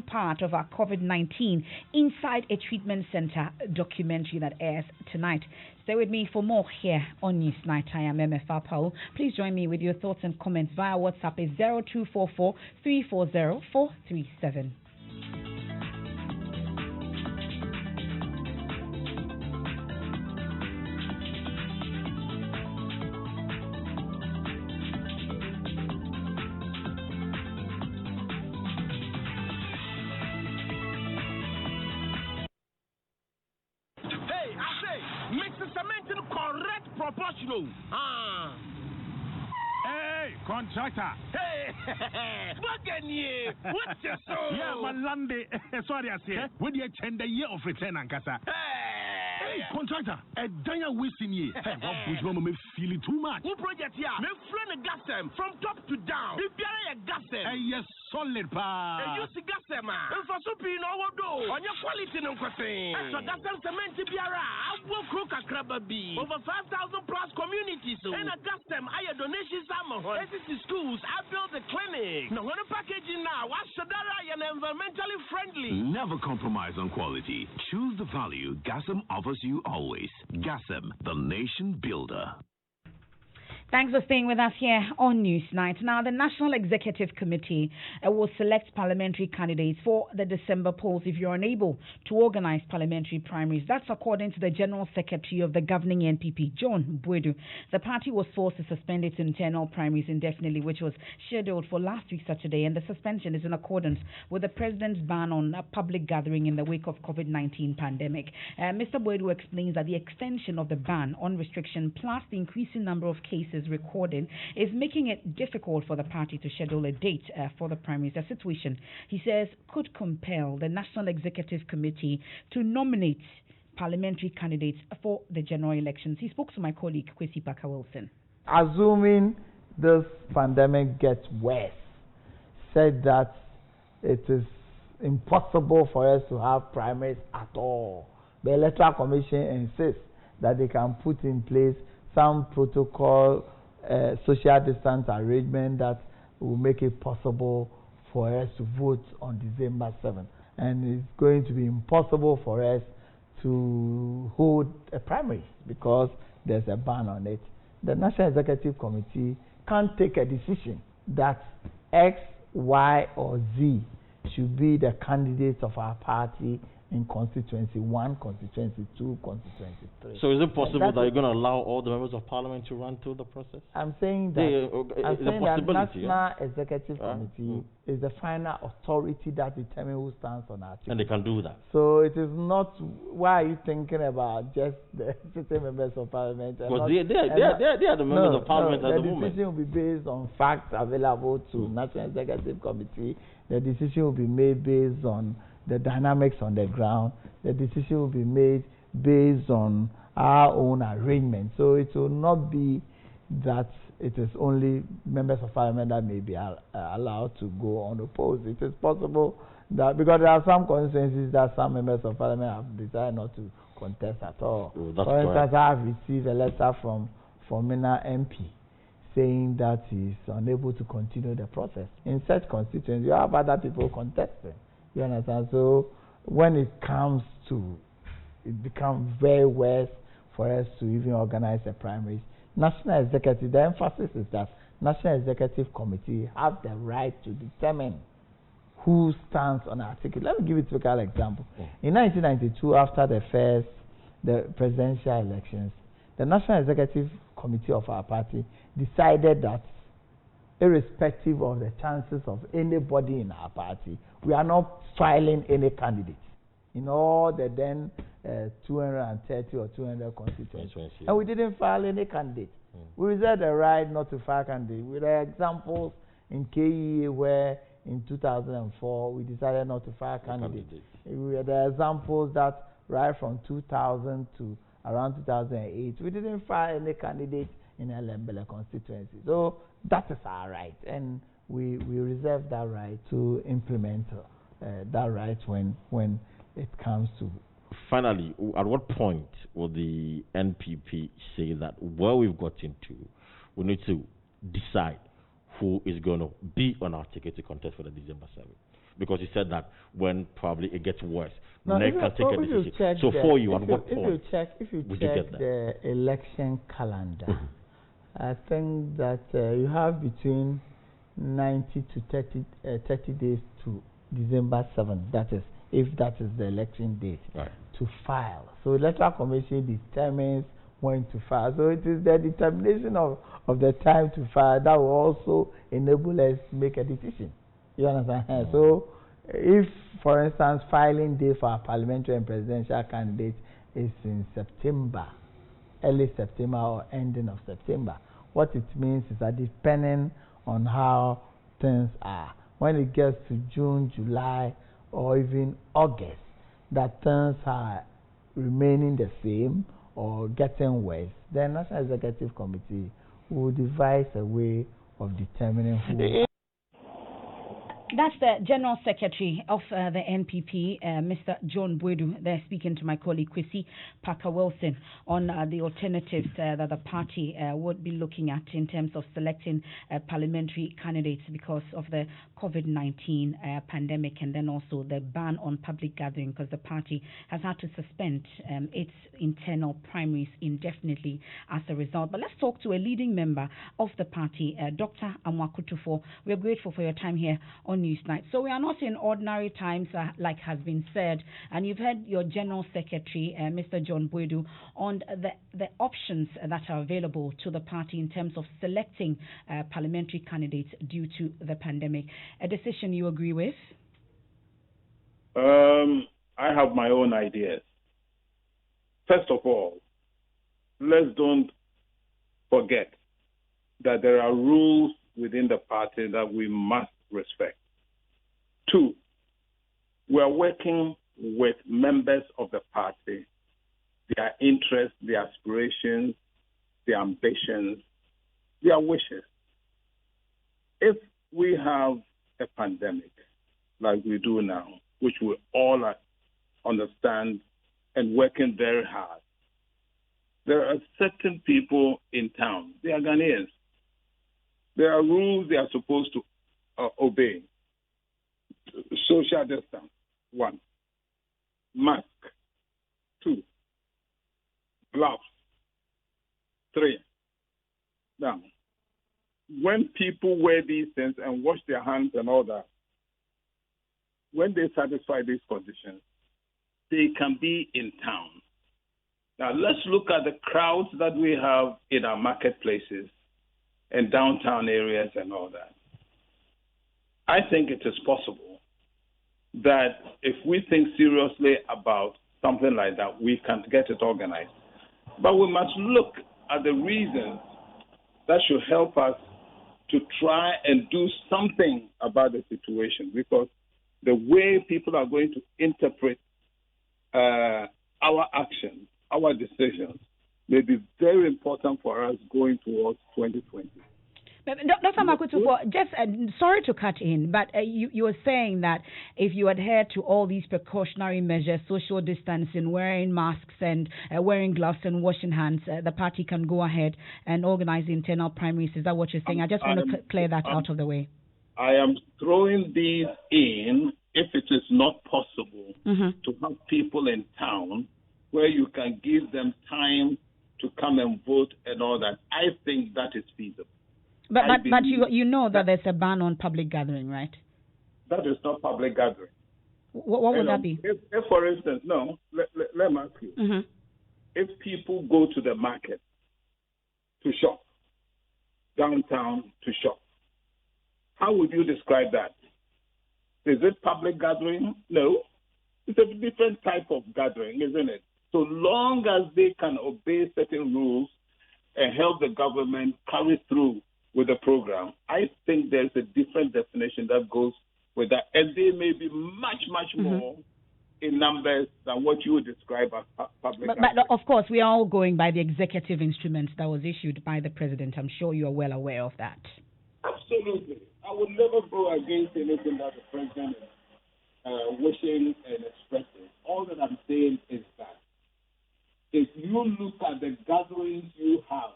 part of our COVID-19 Inside a Treatment Center documentary that airs tonight. Stay with me for more here on Newsnight. I am Emefa Apawu. Please join me with your thoughts and comments via WhatsApp is 0244 340 437. Proportional. Hey, contractor. Hey, Buccaneer. What's your soul? Yeah, Malande. Sorry, I say. When you attend the year of return, Ankasa. Hey, contractor. A danya wasting ye. Hey, what push mama me feel it too much? Who project here? Me friend a gas them from top to down. If you are a gas them. Hey, yes, solid pa. Hey, you see gas them, man. And for soup in our do. On your quality no question. So gas them cement biara. I will cook a crab bee. Over 5,000 plus communities. And a gas them. I donations. SCC schools, I built a clinic. No one packaging now. What's Shadara and environmentally friendly? Never compromise on quality. Choose the value Gassam offers you always. Gassam, the nation builder. Thanks for staying with us here on Newsnight. Now, the National Executive Committee will select parliamentary candidates for the December polls if you're unable to organize parliamentary primaries. That's according to the General Secretary of the governing NPP, John Bwedu. The party was forced to suspend its internal primaries indefinitely, which was scheduled for last week Saturday, and the suspension is in accordance with the President's ban on a public gathering in the wake of COVID-19 pandemic. Mr. Bwedu explains that the extension of the ban on restriction plus the increasing number of cases recording is making it difficult for the party to schedule a date for the primaries. A situation, he says, could compel the National Executive Committee to nominate parliamentary candidates for the general elections. He spoke to my colleague, Kwesi Parker-Wilson. Assuming this pandemic gets worse, said that it is impossible for us to have primaries at all. The Electoral Commission insists that they can put in place some protocol, social distance arrangement that will make it possible for us to vote on December 7th. And it's going to be impossible for us to hold a primary because there's a ban on it. The National Executive Committee can't take a decision that X, Y, or Z should be the candidates of our party in constituency 1, constituency 2, constituency 3. So is it possible that you're going to allow all the members of parliament to run through the process? I'm saying that the National Executive Committee is the final authority that determines who stands on our ticket. And they can do that. So it is not, why are you thinking about just the sitting members of parliament? Because they are the members of parliament at the moment. The decision will be based on facts available to National Executive Committee. The decision will be made based on the dynamics on the ground. The decision will be made based on our own arrangement. So it will not be that it is only members of parliament that may be allowed to go unopposed. It is possible that, because there are some constituencies that some members of parliament have decided not to contest at all. For instance, I have received a letter from Mina MP saying that he is unable to continue the process. In such constituencies, you have other people contesting. You understand? So when it becomes very worse for us to even organize the primaries. National Executive, the emphasis is that National Executive Committee have the right to determine who stands on our ticket. Let me give you a typical example. In 1992, after the presidential elections, the National Executive Committee of our party decided that irrespective of the chances of anybody in our party, we are not filing any candidates in all the then 230 or 200 constituencies. And we didn't file any candidates. We reserved the right not to file candidates. With the examples in KEA where in 2004 we decided not to file candidates. We had the examples that right from 2000 to around 2008, we didn't file any candidates in Elembele constituency. So that is our right, and we reserve that right to implement that right when it comes to. Finally, at what point will the NPP say that where we've got into, we need to decide who is going to be on our ticket to contest for the December 7th? because he said that when probably it gets worse, no, NEC can take a decision. So for you, at what point? If you check the election calendar, I think that you have between 90 to 30 days to December 7th. That is, if that is the election date, to file. So electoral commission determines when to file. So it is the determination of the time to file that will also enable us to make a decision. You understand? So if, for instance, filing day for a parliamentary and presidential candidate is in September, early September or ending of September, what it means is that depending on how things are, when it gets to June, July, or even August, that things are remaining the same or getting worse, the National Executive Committee will devise a way of determining who. That's the General Secretary of the NPP, Mr. John Boadu. They're speaking to my colleague, Kwesi Parker-Wilson, on the alternatives that the party would be looking at in terms of selecting parliamentary candidates because of the COVID-19 pandemic, and then also the ban on public gathering, because the party has had to suspend its internal primaries indefinitely as a result. But let's talk to a leading member of the party, Dr. Amwakutufo. We're grateful for your time here on Newsnight. So we are not in ordinary times, like has been said, and you've heard your General Secretary, Mr. John Boadu, on the options that are available to the party in terms of selecting parliamentary candidates due to the pandemic. A decision you agree with? I have my own ideas. First of all, let's don't forget that there are rules within the party that we must respect. 2, we are working with members of the party, their interests, their aspirations, their ambitions, their wishes. If we have a pandemic like we do now, which we all understand and working very hard, there are certain people in town, they are Ghanaians. There are rules they are supposed to obey. Social distance, 1. Mask, 2. Gloves, 3. Now, when people wear these things and wash their hands and all that, when they satisfy these conditions, they can be in town. Now, let's look at the crowds that we have in our marketplaces and downtown areas and all that. I think it is possible that if we think seriously about something like that, we can get it organized. But we must look at the reasons that should help us to try and do something about the situation, because the way people are going to interpret our actions, our decisions, may be very important for us going towards 2020. Dr. Makutufo, just sorry to cut in, but you were saying that if you adhere to all these precautionary measures, social distancing, wearing masks and wearing gloves and washing hands, the party can go ahead and organize internal primaries. Is that what you're saying? I just want to clear that out of the way. I am throwing these in if it is not possible to have people in town where you can give them time to come and vote and all that. I think that is feasible. But you know that there's a ban on public gathering, right? That is not public gathering. What would that be? If for instance, let me ask you. If people go to the market to shop, downtown to shop, how would you describe that? Is it public gathering? No. It's a different type of gathering, isn't it? So long as they can obey certain rules and help the government carry through with the program, I think there's a different definition that goes with that. And they may be much, much more in numbers than what you would describe as public gathering. But of course, we are all going by the executive instrument that was issued by the president. I'm sure you are well aware of that. Absolutely. I would never go against anything that the president is wishing and expressing. All that I'm saying is that if you look at the gatherings you have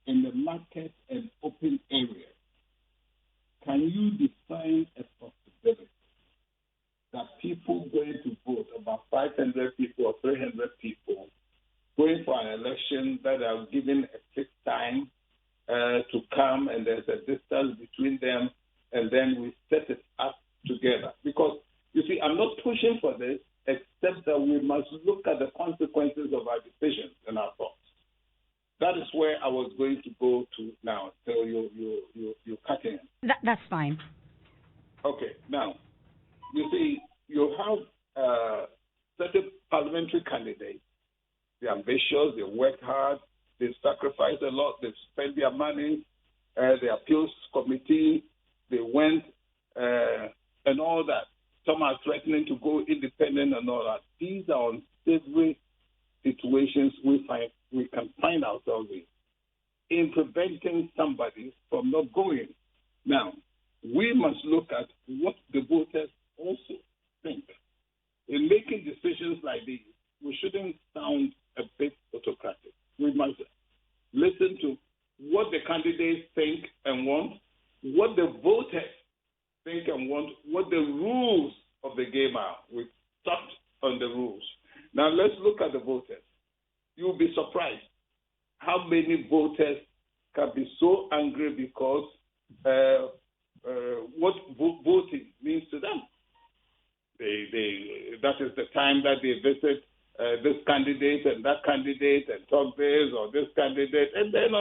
in the market and open areas, can you define a possibility that people going to vote, about 500 people or 300 people, going for an election that are given a fixed time to come, and there's a distance between them, and then we set it up together. Because, you see, I'm not pushing for this, except that we must look at the consequences of our decisions and our thoughts. That is where I was going to go to now. So you're cutting it. That's fine. Okay. Now, you see, you have certain parliamentary candidates. They're ambitious. They work hard. They sacrifice a lot. They spend their money. The appeals committee, they went and all that. Some are threatening to go independent and all that. These are unsavory situations we can find ourselves in preventing somebody from not going. Now, we must look at what the voters also think. In making decisions like these, we shouldn't sound a bit autocratic. We must listen to what the candidates think and want, what the voters think and want, what the rules of the game are. We touched on the rules. Now let's look at the voters. You'll be surprised how many voters can be so angry because what voting means to them. That is the time that they visit this candidate and that candidate and talk this or this candidate, and then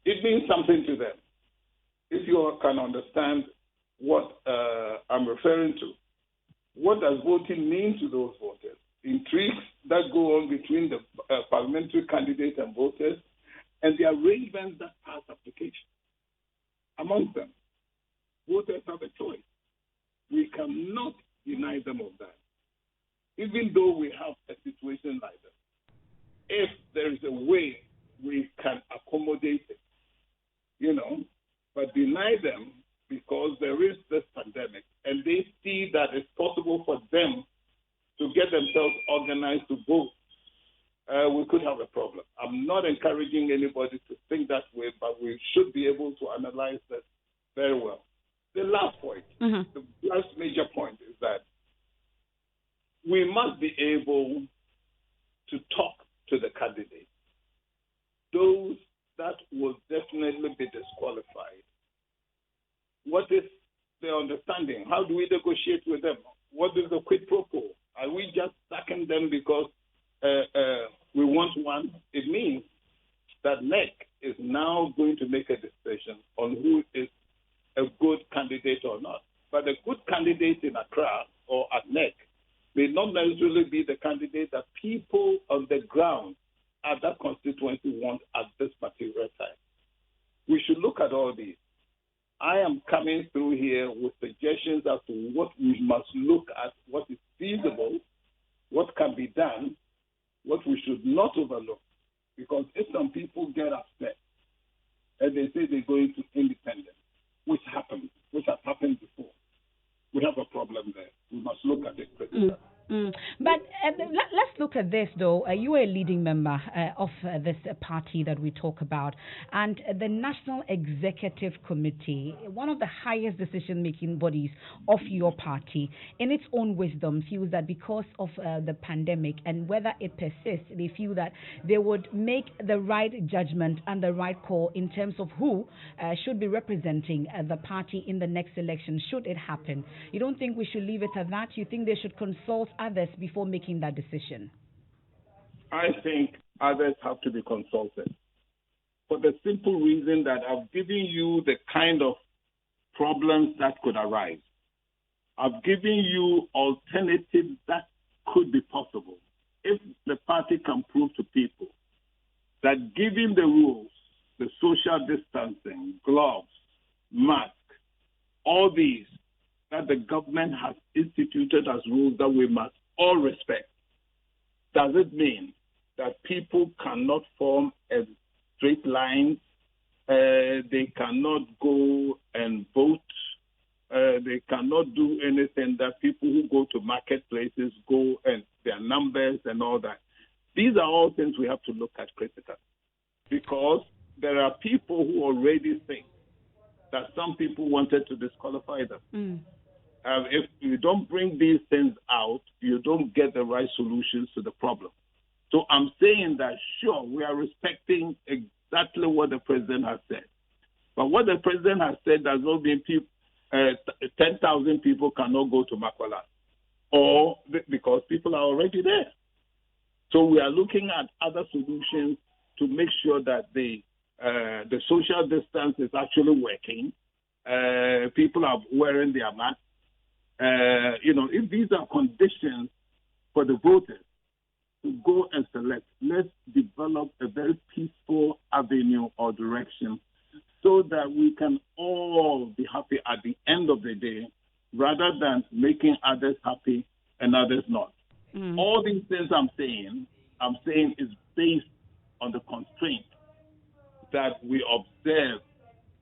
it means something to them. If you can understand what I'm referring to, what does voting mean to those voters? Intrigues that go on between the parliamentary candidates and voters, and the arrangements that pass application among them. Voters have a choice. We cannot deny them of that. Even though we have a situation like that, if there is a way we can accommodate it, but deny them because there is this pandemic and they see that it's possible for them to get themselves organized to vote, we could have a problem. I'm not encouraging anybody to think that way, but we should be able to analyze that very well. The last point, the last major point is that we must be able to talk to the candidates. Those that will definitely be disqualified. What is the understanding? How do we negotiate with them? What is the quid pro quo? Are we just sacking them because we want one? It means that NEC is now going to make a decision on who is a good candidate or not. But a good candidate in Accra or at NEC may not necessarily be the candidate that people on the ground at that constituency want at this particular time. We should look at all these. I am coming through here with suggestions as to what we must look at, what is feasible, what can be done, what we should not overlook. Because if some people get upset and they say they're going to independence, which has happened before, we have a problem there. We must look at it critically. But let's look at this, though. You are a leading member of this party that we talk about. And the National Executive Committee, one of the highest decision-making bodies of your party, in its own wisdom, feels that because of the pandemic and whether it persists, they feel that they would make the right judgment and the right call in terms of who should be representing the party in the next election, should it happen. You don't think we should leave it at that? You think they should consult others before making that decision? I think others have to be consulted for the simple reason that I've given you the kind of problems that could arise. I've given you alternatives that could be possible if the party can prove to people that given the rules, the social distancing, gloves, masks, all these that the government has instituted as rules that we must all respect. Does it mean that people cannot form a straight line? They cannot go and vote. They cannot do anything that people who go to marketplaces go and their numbers and all that. These are all things we have to look at critically, because there are people who already think that some people wanted to disqualify them. If you don't bring these things out, you don't get the right solutions to the problem. So I'm saying that, sure, we are respecting exactly what the president has said. But what the president has said does not mean 10,000 people cannot go to Makwala, or because people are already there. So we are looking at other solutions to make sure that the social distance is actually working. People are wearing their masks. If these are conditions for the voters to go and select, let's develop a very peaceful avenue or direction so that we can all be happy at the end of the day, rather than making others happy and others not. All these things I'm saying is based on the constraint that we observe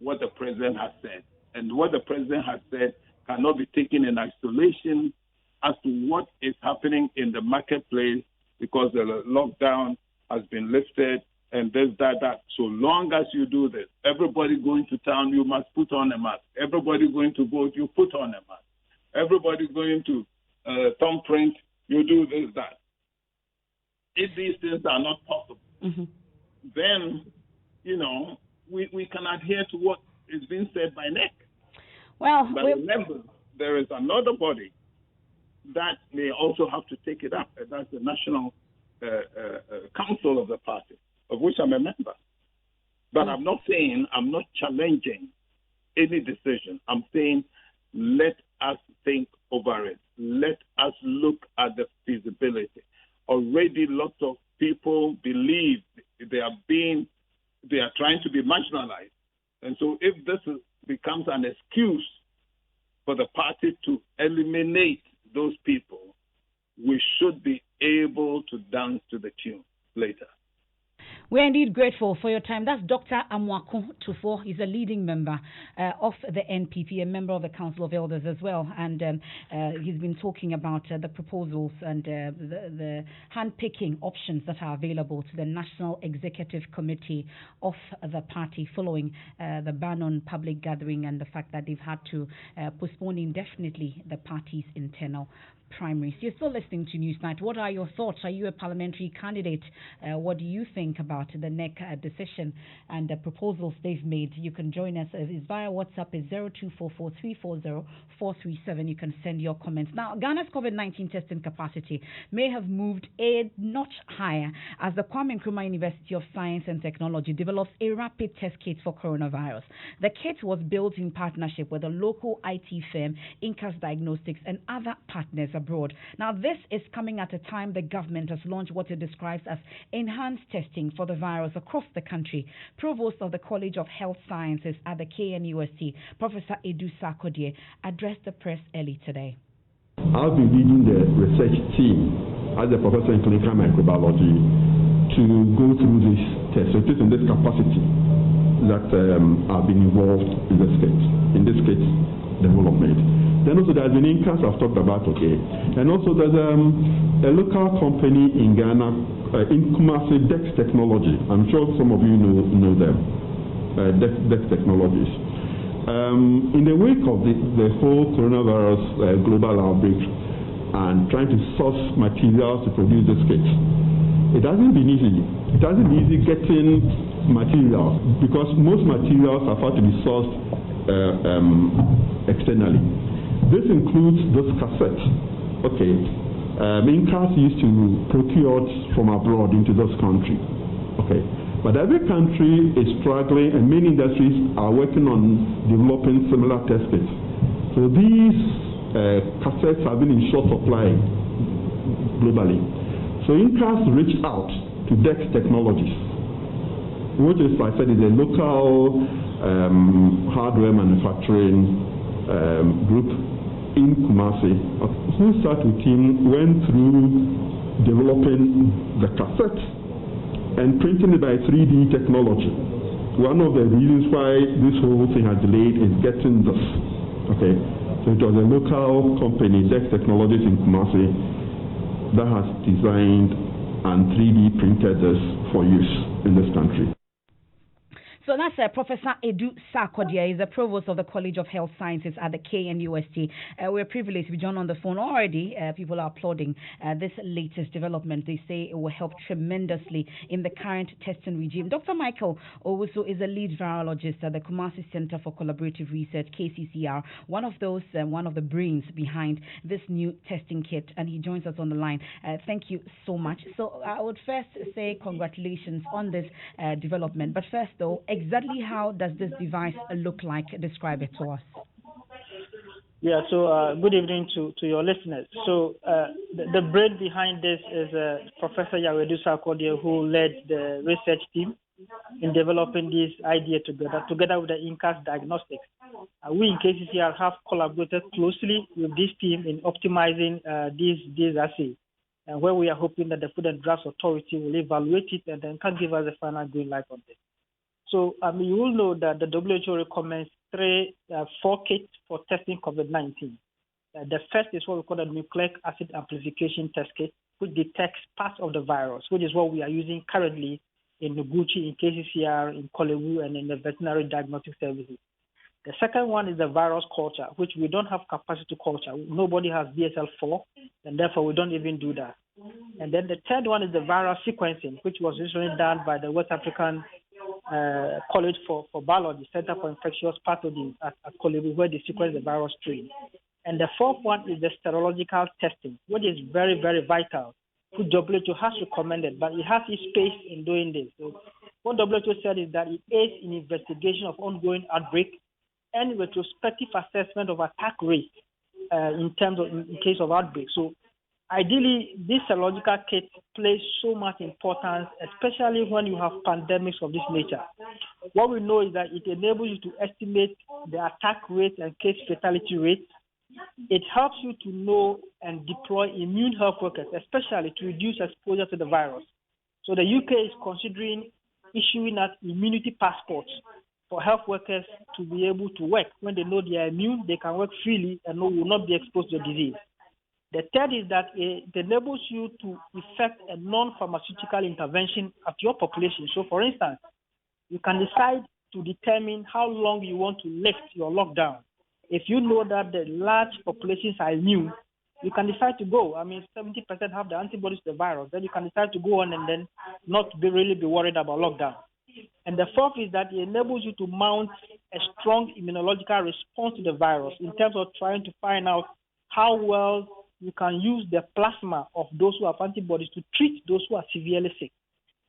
what the president has said. And what the president has said cannot be taken in isolation as to what is happening in the marketplace, because the lockdown has been lifted and this, that. So long as you do this, everybody going to town, you must put on a mask. Everybody going to vote, you put on a mask. Everybody going to thumbprint, you do this, that. If these things are not possible, then, we can adhere to what is being said by NEC. Well, but remember, there is another body that may also have to take it up, and that's the National Council of the party, of which I'm a member. But I'm not challenging any decision. I'm saying let us think over it. Let us look at the feasibility. Already lots of people believe they are trying to be marginalized. And so if this becomes an excuse for the party to eliminate those people, we should be able to dance to the tune later. We're indeed grateful for your time. That's Dr. Amwako Tufo. He's a leading member of the NPP, a member of the Council of Elders as well. And he's been talking about the proposals and the hand-picking options that are available to the National Executive Committee of the party following the ban on public gathering and the fact that they've had to postpone indefinitely the party's internal primaries. You're still listening to Newsnight. What are your thoughts? Are you a parliamentary candidate? What do you think about the NEC decision and the proposals they've made? You can join us. It's via WhatsApp. It's 0244340437. You can send your comments. Now, Ghana's COVID-19 testing capacity may have moved a notch higher as the Kwame Nkrumah University of Science and Technology develops a rapid test kit for coronavirus. The kit was built in partnership with a local IT firm, Incas Diagnostics, and other partners abroad. Now, this is coming at a time the government has launched what it describes as enhanced testing for the virus across the country. Provost of the College of Health Sciences at the KNUST, Professor Edu Sarkodie, addressed the press early today. I'll be leading the research team as a professor in clinical microbiology to go through this test. So it is in this capacity that I've been involved in this case development. Then also there's been Incas I've talked about, okay. And also there's a local company in Ghana, in Kumasi, Dex Technology. I'm sure some of you know them, Dex Technologies. In the wake of the whole coronavirus global outbreak and trying to source materials to produce this kit, it hasn't been easy. It hasn't been easy getting materials because most materials have had to be sourced externally. This includes those cassettes. Okay, Incas used to procure from abroad into those countries. Okay, but every country is struggling, and many industries are working on developing similar test kits. So these cassettes have been in short supply globally. So Incas reached out to Dex Technologies, which is, like I said, is a local hardware manufacturing group in Kumasi, who sat with him, went through developing the cassette and printing it by 3D technology. One of the reasons why this whole thing has delayed is getting this. Okay, so it was a local company, Dex Technologies in Kumasi, that has designed and 3D printed this for use in this country. So that's Professor Edu Sarkodie. He's the provost of the College of Health Sciences at the KNUST. We're privileged to be joined on the phone already. People are applauding this latest development. They say it will help tremendously in the current testing regime. Dr. Michael Owusu is a lead virologist at the Kumasi Center for Collaborative Research, KCCR, one of the brains behind this new testing kit, and he joins us on the line. Thank you so much. So I would first say congratulations on this development. But first, though, exactly how does this device look like? Describe it to us. Yeah, so good evening to your listeners. So the brain behind this is Professor Yawedu Sarkodie, who led the research team in developing this idea together with the INCAS Diagnostics. We in KCCR have collaborated closely with this team in optimizing these assays, and where we are hoping that the Food and Drugs Authority will evaluate it and then can give us a final green light on this. So you will know that the WHO recommends four kits for testing COVID-19. The first is what we call the nucleic acid amplification test kit, which detects parts of the virus, which is what we are using currently in Noguchi, in KCCR, in Kolebu, and in the veterinary diagnostic services. The second one is the virus culture, which we don't have capacity to culture. Nobody has BSL-4, and therefore we don't even do that. And then the third one is the virus sequencing, which was recently done by the West African College for Biology, Center for Infectious Pathogens at Kolebu, where they sequence the virus strain. And the fourth one is the serological testing, which is very, very vital, which WHO has recommended, but it has its space in doing this. So what WHO said is that it aids in investigation of ongoing outbreak and retrospective assessment of attack rate in case of outbreak. So ideally, this serological kit plays so much importance, especially when you have pandemics of this nature. What we know is that it enables you to estimate the attack rate and case fatality rate. It helps you to know and deploy immune health workers, especially to reduce exposure to the virus. So the UK is considering issuing out immunity passports for health workers to be able to work. When they know they are immune, they can work freely and will not be exposed to the disease. The third is that it enables you to effect a non-pharmaceutical intervention at your population. So, for instance, you can decide to determine how long you want to lift your lockdown. If you know that the large populations are immune, you can decide to go. 70% have the antibodies to the virus. Then you can decide to go on and then not really be worried about lockdown. And the fourth is that it enables you to mount a strong immunological response to the virus in terms of trying to find out how well you can use the plasma of those who have antibodies to treat those who are severely sick.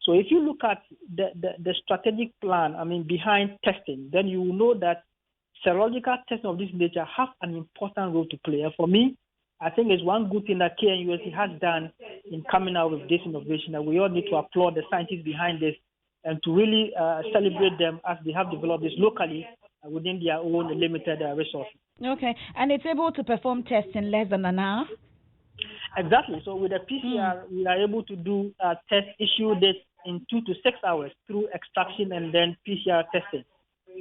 So if you look at the strategic plan, behind testing, then you will know that serological testing of this nature have an important role to play. And for me, I think it's one good thing that KNUST has done in coming out with this innovation, that we all need to applaud the scientists behind this and to really celebrate them as they have developed this locally within their own limited resources. Okay, and it's able to perform tests in less than an hour? Exactly. So with the PCR, we are able to do test issue this in 2 to 6 hours through extraction and then PCR testing.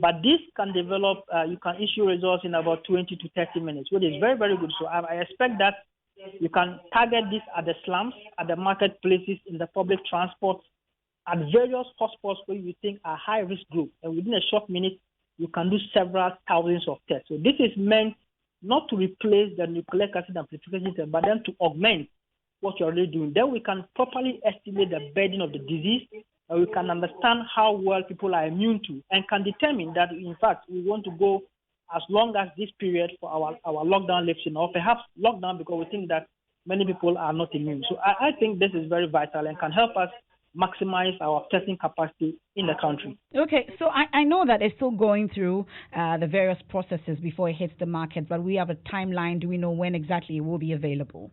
But this can develop, you can issue results in about 20 to 30 minutes, which is very, very good. So I expect that you can target this at the slums, at the marketplaces, in the public transport, at various hotspots where you think are high-risk group. And within a short minute, you can do several thousands of tests. So this is meant not to replace the nucleic acid amplification test, but then to augment what you're already doing. Then we can properly estimate the burden of the disease, and we can understand how well people are immune to, and can determine that, in fact, we want to go as long as this period for our lockdown lifting, or perhaps lockdown because we think that many people are not immune. So I think this is very vital and can help us maximize our testing capacity in the country. Okay, so I know that it's still going through the various processes before it hits the market, but we have a timeline. Do we know when exactly it will be available?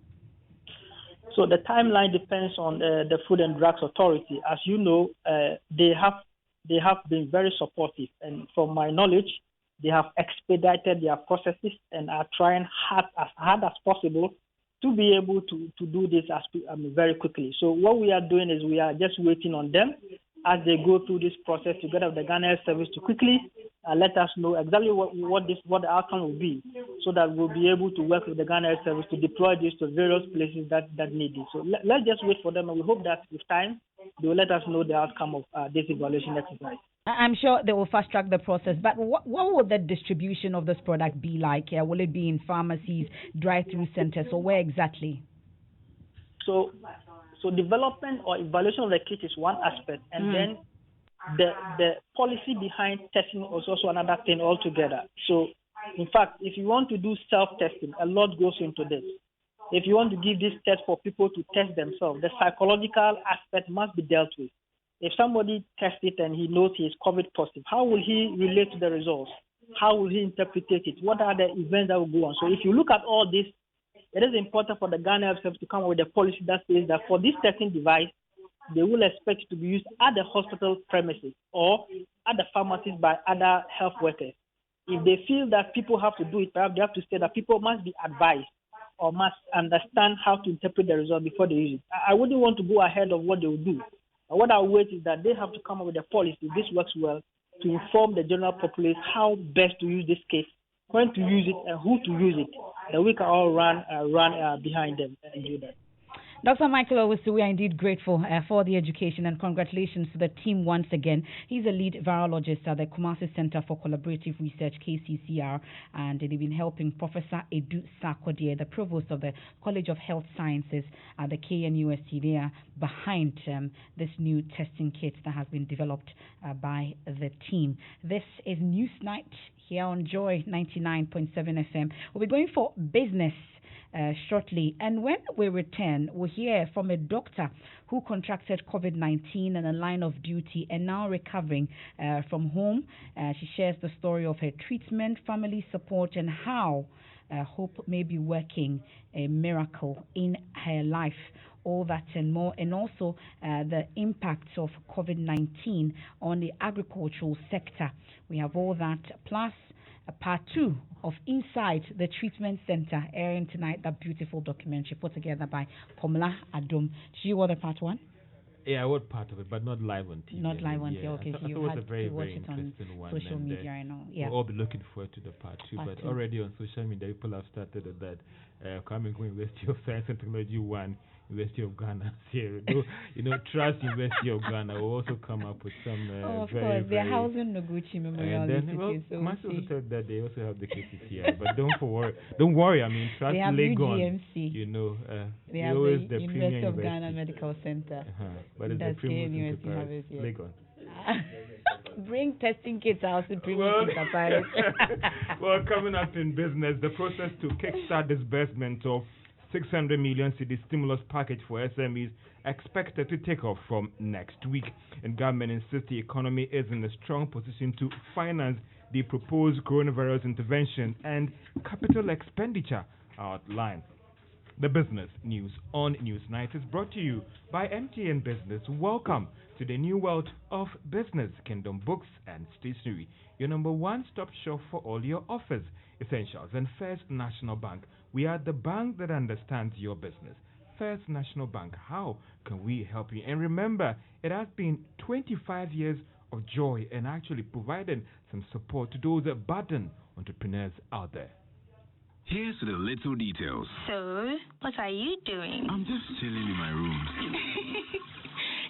So the timeline depends on the Food and Drugs Authority. As you know, they have been very supportive, and from my knowledge, they have expedited their processes and are trying as hard as possible to be able to do this very quickly. So what we are doing is we are just waiting on them as they go through this process together with the Ghana Health Service to quickly let us know exactly what the outcome will be, so that we'll be able to work with the Ghana Health Service to deploy this to various places that need it. So let's just wait for them, and we hope that with time they will let us know the outcome of this evaluation exercise. I'm sure they will fast track the process, but what would the distribution of this product be like? Will it be in pharmacies, drive-through centers, or where exactly? So development or evaluation of the kit is one aspect, and then the policy behind testing is also another thing altogether. So, in fact, if you want to do self-testing, a lot goes into this. If you want to give this test for people to test themselves, the psychological aspect must be dealt with. If somebody tests it and he knows he is COVID positive, how will he relate to the results? How will he interpret it? What are the events that will go on? So if you look at all this, it is important for the Ghana themselves to come up with a policy that says that for this testing device, they will expect it to be used at the hospital premises or at the pharmacies by other health workers. If they feel that people have to do it, perhaps they have to say that people must be advised or must understand how to interpret the result before they use it. I wouldn't want to go ahead of what they will do. What I'll wait is that they have to come up with a policy, if this works well, to inform the general populace how best to use this case, when to use it, and who to use it. Then we can all run behind them and do that. Dr. Michael Owusu, we are indeed grateful for the education, and congratulations to the team once again. He's a lead virologist at the Kumasi Center for Collaborative Research, KCCR, and they've been helping Professor Edu Sarkodie, the provost of the College of Health Sciences at the KNUST. They are behind this new testing kit that has been developed by the team. This is Newsnight here on Joy 99.7 FM. We'll be going for business shortly, and when we return, we'll hear from a doctor who contracted COVID-19 in a line of duty and now recovering from home. She shares the story of her treatment, family support, and how hope may be working a miracle in her life. All that and more, and also the impacts of COVID-19 on the agricultural sector. We have all that, plus part 2 of Inside the Treatment Center, airing tonight, that beautiful documentary put together by Komla Adom. Did you watch part 1? Yeah, I watched part of it, but not live on TV. Not live on TV, okay. So you had to watch it on social media, I know. Yeah. We'll all be looking forward to the part 2, but already on social media, people have started at that. Coming from University of Science and Technology 1, University of Ghana here. Trust University of Ghana will also come up with some of course, they're housing Noguchi Memorial Institute. So Master also said that they also have the KCCI, but don't worry. I mean, trust Legon. They have the University of Ghana Medical Center. But it's the premier university Legon. Bring testing kits out to Premier Paris. Well, coming up in business, the process to kickstart disbursement of 600 million cedi stimulus package for SMEs expected to take off from next week. And government insists the economy is in a strong position to finance the proposed coronavirus intervention and capital expenditure outlined. The business news on Newsnight is brought to you by MTN Business. Welcome to the new world of business, Kingdom Books and Stationery, your number one-stop shop for all your office essentials. And First National Bank, we are the bank that understands your business. First National Bank, how can we help you? And remember, it has been 25 years of joy and actually providing some support to those budding entrepreneurs out there. Here's to the little details. So, what are you doing? I'm just chilling in my room.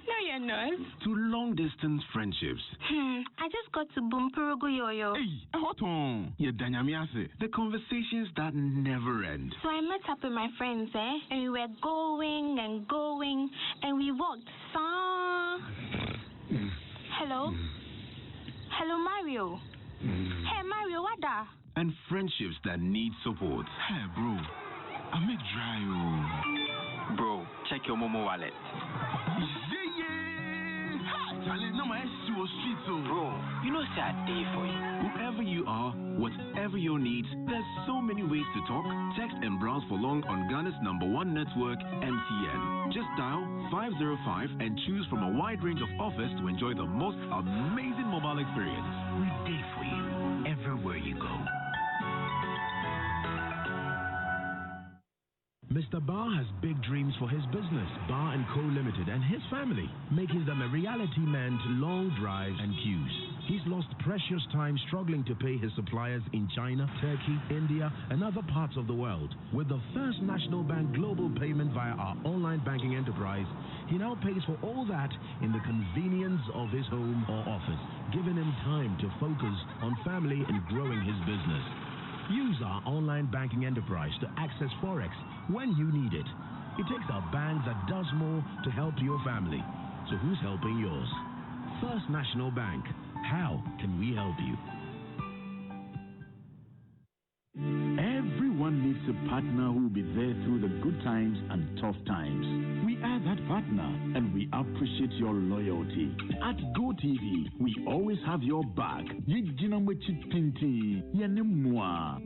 No, you're not. To long-distance friendships. I just got to Bumpurugu Yoyo. Hey, hold on. The conversations that never end. So I met up with my friends, and we were going, and we walked. Hello? Hello, Mario. Hey, Mario, what da? And friendships that need support. Hey, bro, I make dry. Bro, check your Momo wallet. Bro, you know sad day for you. Whoever you are, whatever your needs, there's so many ways to talk, text, and browse for long on Ghana's number one network, MTN. Just dial 505 and choose from a wide range of offers to enjoy the most amazing mobile experience. We're there for you, everywhere you go. Mr. Barr has big dreams for his business, Barr & Co. Limited, and his family, making them a reality man to long drives and queues. He's lost precious time struggling to pay his suppliers in China, Turkey, India, and other parts of the world. With the First National Bank global payment via our online banking enterprise, he now pays for all that in the convenience of his home or office, giving him time to focus on family and growing his business. Use our online banking enterprise to access Forex when you need it. It takes a bank that does more to help your family. So who's helping yours? First National Bank. How can we help you? Everyone needs a partner who will be there through the good times and tough times. We are that partner, and we appreciate your loyalty. At GoTV, we always have your back.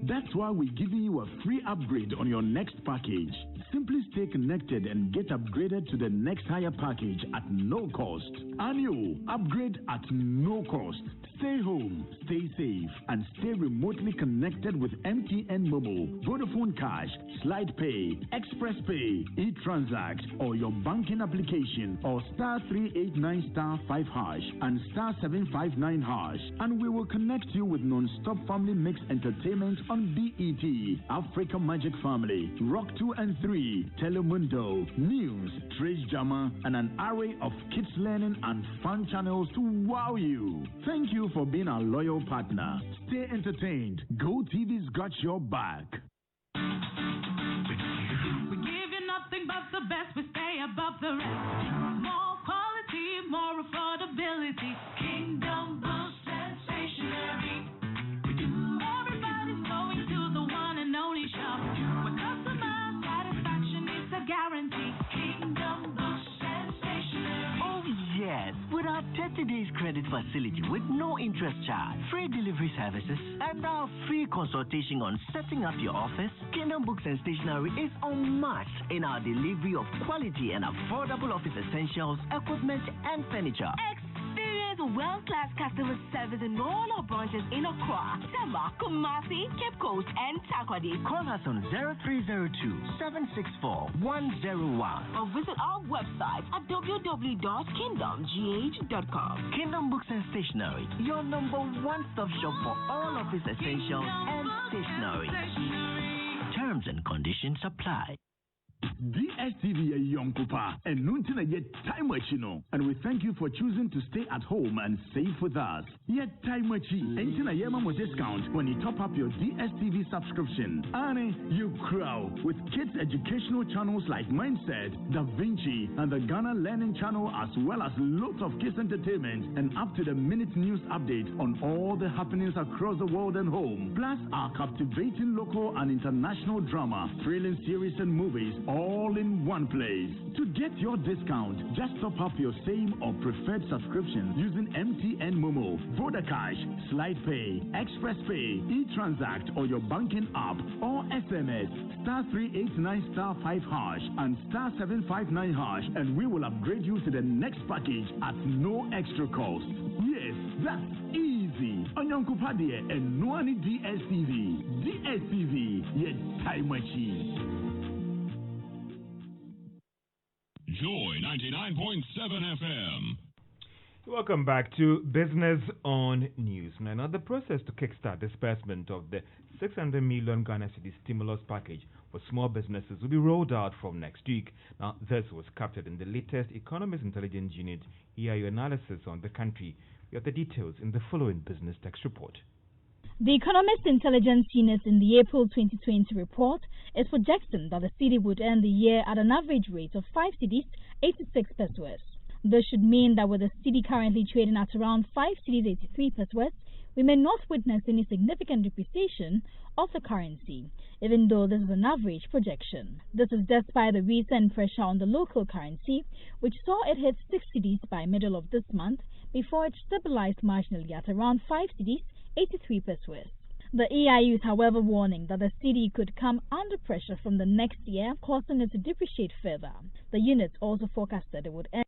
That's why we're giving you a free upgrade on your next package. Simply stay connected and get upgraded to the next higher package at no cost. Annual upgrade at no cost. Stay home, stay safe, and stay remotely connected with MTN Mobile, Vodafone Cash, Slide Pay, Express Pay, eTransact, or your banking application, or *389 *5# and *759#, and we will connect you with non-stop family mix entertainment on BET, Africa Magic Family, Rock 2 and 3, Telemundo, News, Trace Drama, and an array of kids learning and fun channels to wow you. Thank you for being our loyal partner. Stay entertained. GoTV's got your back. We give you nothing but the best. We stay above the rest. More quality, more affordability. Kingdom Boost Sensationary. Everybody's going to the one and only shop where customer satisfaction is a guarantee. Kingdom Boost Sensationary. Oh yes, with our 30 days credit facility with no interest charge, free delivery services, and our free consultation on setting up your office, Kingdom Books and Stationery is unmatched in our delivery of quality and affordable office essentials, equipment, and furniture. Experience world-class customer service in all our branches in Accra, Tema, Kumasi, Cape Coast, and Takoradi. Call us on 0302-764-101 or visit our website at www.kingdomgh.com. Kingdom Books and Stationery, your number one-stop shop for all office essentials and stationery. Terms and conditions apply. DSTV a young kupa and nuntina yet time machino, and we thank you for choosing to stay at home and save with us. Yet time machine entina yema mo discount when you top up your DSTV subscription. Ane you crow with kids educational channels like Mindset, Da Vinci, and the Ghana Learning Channel, as well as loads of kids entertainment and up to the minute news update on all the happenings across the world and home. Plus our captivating local and international drama, thrilling series and movies, all in one place. To get your discount, just top up your same or preferred subscription using MTN Momo, Vodacash, Slide Pay, Express Pay, eTransact, or your banking app, or SMS *389 *5# and *759#, and we will upgrade you to the next package at no extra cost. Yes, that's easy. Onyankupadie and Noani DSTV. DSTV, yet time machine. Joy 99.7 FM. Welcome back to Business on News. Now, the process to kickstart disbursement of the 600 million Ghana Cedi stimulus package for small businesses will be rolled out from next week. Now, this was captured in the latest Economist Intelligence Unit EIU analysis on the country. We have the details in the following business text report. The Economist Intelligence Unit in the April 2020 report is projecting that the cedi would end the year at an average rate of 5 cedis, 86 pesos. This should mean that with the cedi currently trading at around 5 cedis, 83 pesos, we may not witness any significant depreciation of the currency, even though this is an average projection. This is despite the recent pressure on the local currency, which saw it hit 6 cedis by middle of this month before it stabilized marginally at around 5 cedis, 83 pesos. The EIU is, however, warning that the cedi could come under pressure from the next year, causing it to depreciate further. The unit also forecasted it would end.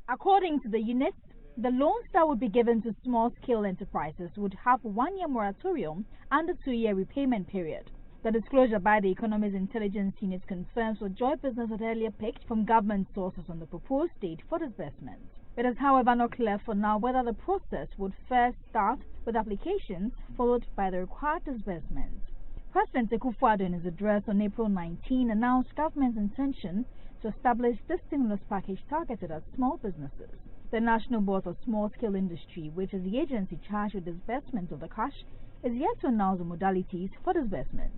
According to the unit, the loans that would be given to small-scale enterprises would have a 1-year moratorium and a 2-year repayment period. The disclosure by the Economist Intelligence Unit confirms what Joy Business had earlier picked from government sources on the proposed date for disbursement. It is, however, not clear for now whether the process would first start with applications followed by the required disbursement. President Akufo-Addo in his address on April 19 announced government's intention to establish this stimulus package targeted at small businesses. The National Board for Small-Scale Industry, which is the agency charged with disbursement of the cash, is yet to announce the modalities for disbursement.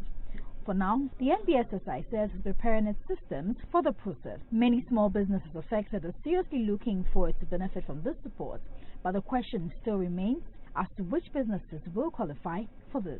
For now, the NBSSI says it's preparing its systems for the process. Many small businesses affected are seriously looking forward to benefit from this support, but the question still remains as to which businesses will qualify for this.